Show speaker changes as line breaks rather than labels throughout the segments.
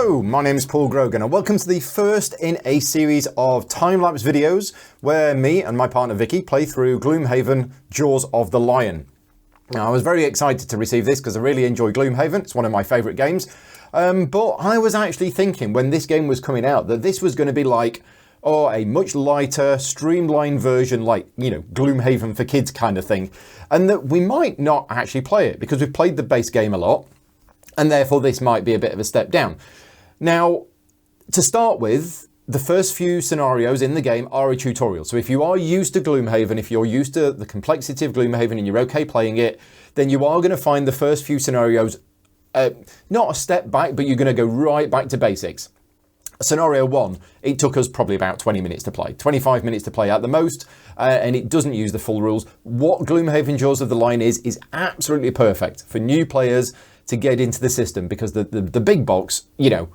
Hello, my name is Paul Grogan and welcome to the first in a series of time-lapse videos where me and my partner Vicky play through Gloomhaven Jaws of the Lion. Now, I was very excited to receive this because I really enjoy Gloomhaven. It's one of my favourite games. But I was actually thinking when this game was coming out that this was going to be like a much lighter, streamlined version, like, you know, Gloomhaven for kids kind of thing. And that we might not actually play it because we've played the base game a lot. And therefore this might be a bit of a step down. Now, to start with, the first few scenarios in the game are a tutorial. So if you are used to Gloomhaven, if you're used to the complexity of Gloomhaven and you're okay playing it, then you are going to find the first few scenarios not a step back, but you're going to go right back to basics. Scenario 1, it took us probably about 20 minutes to play, 25 minutes to play at the most, and it doesn't use the full rules. What Gloomhaven Jaws of the Lion is absolutely perfect for new players to get into the system, because the big box, you know,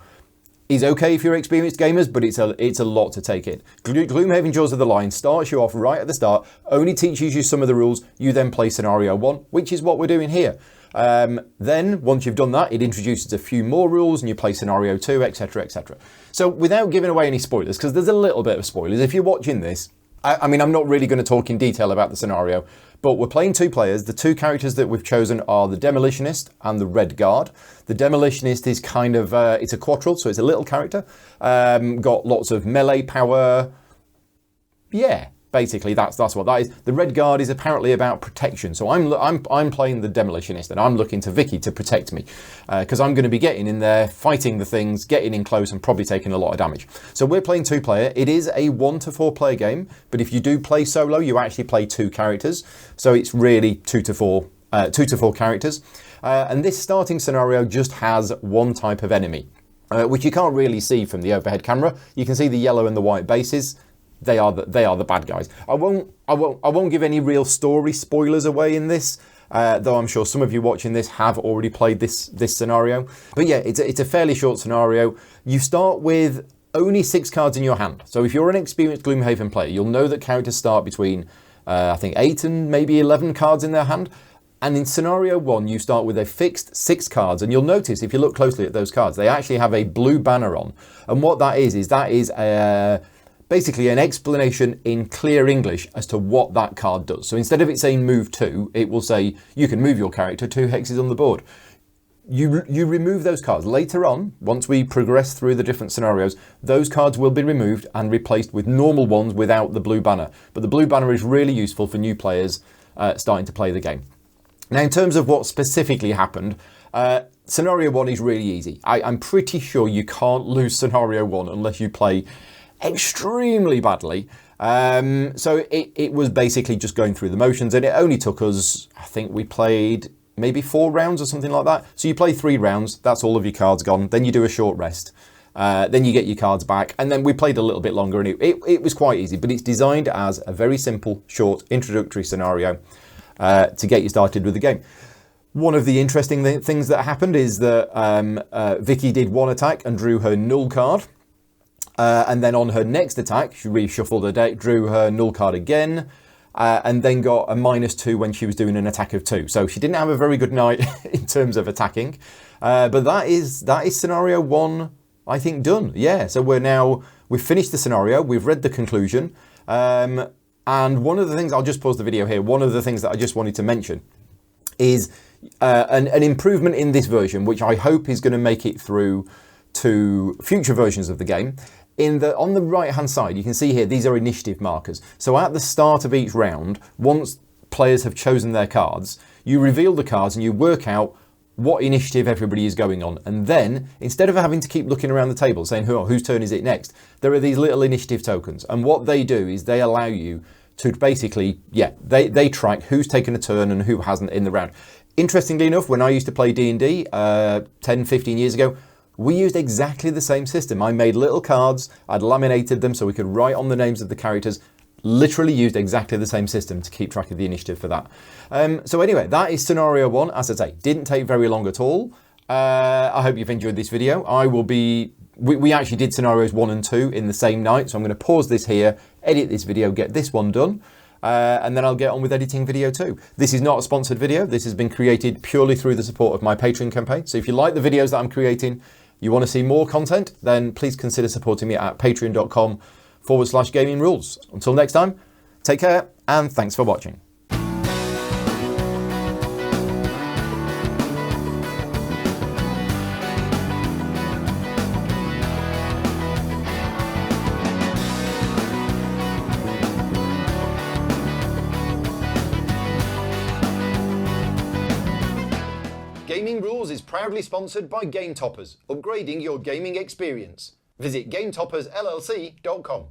is okay if you're experienced gamers, but it's a lot to take in. Gloomhaven Jaws of the Lion starts you off right at the start, only teaches you some of the rules, you then play scenario 1, which is what we're doing here. Then, once you've done that, it introduces a few more rules and you play scenario 2, etc, etc. So without giving away any spoilers, because there's a little bit of spoilers, if you're watching this, I mean, I'm not really going to talk in detail about the scenario, but we're playing two players. The two characters that we've chosen are the Demolitionist and the Red Guard. The Demolitionist is kind of, it's a quattro, so it's a little character. Got lots of melee power. Yeah, basically that's what that is. The Red Guard is apparently about protection. So I'm playing the Demolitionist and I'm looking to Vicky to protect me. Because I'm going to be getting in there, fighting the things, getting in close and probably taking a lot of damage. So we're playing two player. It is a 1 to 4 player game, but if you do play solo, you actually play 2 characters. So it's really 2 to 4 characters. And this starting scenario just has one type of enemy, which you can't really see from the overhead camera. You can see the yellow and the white bases. They are the bad guys. I won't give any real story spoilers away in this, though I'm sure some of you watching this have already played this scenario. But yeah, it's a fairly short scenario. You start with only 6 cards in your hand. So if you're an experienced Gloomhaven player, you'll know that characters start between I think 8 and maybe 11 cards in their hand. And in scenario 1, you start with a fixed 6 cards. And you'll notice if you look closely at those cards, they actually have a blue banner on. And what that is basically an explanation in clear English as to what that card does. So instead of it saying move 2, it will say you can move your character 2 hexes on the board. You remove those cards. Later on, once we progress through the different scenarios, those cards will be removed and replaced with normal ones without the blue banner. But the blue banner is really useful for new players starting to play the game. Now, in terms of what specifically happened, scenario 1 is really easy. I'm pretty sure you can't lose scenario 1 unless you play extremely badly. So it was basically just going through the motions, and it only took us, I think we played maybe 4 rounds or something like that. So you play 3 rounds, that's all of your cards gone. Then you do a short rest. Then you get your cards back, and then we played a little bit longer, and it was quite easy, but it's designed as a very simple, short, introductory scenario to get you started with the game. One of the interesting things that happened is that Vicky did 1 attack and drew her null card. And then on her next attack, she reshuffled her deck, drew her null card again, and then got a -2 when she was doing an attack of 2. So she didn't have a very good night in terms of attacking. But that is scenario 1, I think, done. Yeah, so we've finished the scenario, we've read the conclusion. And one of the things, I'll just pause the video here, one of the things that I just wanted to mention is an improvement in this version, which I hope is going to make it through to future versions of the game. On the right hand side, you can see here, these are initiative markers. So at the start of each round, once players have chosen their cards, you reveal the cards and you work out what initiative everybody is going on. And then, instead of having to keep looking around the table saying, whose turn is it next? There are these little initiative tokens. And what they do is they allow you to basically, they track who's taken a turn and who hasn't in the round. Interestingly enough, when I used to play D&D 10, 15 years ago, we used exactly the same system. I made little cards, I'd laminated them so we could write on the names of the characters, literally used exactly the same system to keep track of the initiative for that. So anyway, that is scenario 1. As I say, didn't take very long at all. I hope you've enjoyed this video. We actually did scenarios 1 and 2 in the same night, so I'm going to pause this here, edit this video, get this one done. And then I'll get on with editing video 2. This is not a sponsored video. This has been created purely through the support of my Patreon campaign. So if you like the videos that I'm creating, you want to see more content, then please consider supporting me at patreon.com/gaming rules. Until next time, take care and thanks for watching. Gaming Rules is proudly sponsored by Game Toppers, upgrading your gaming experience. Visit GameToppersLLC.com.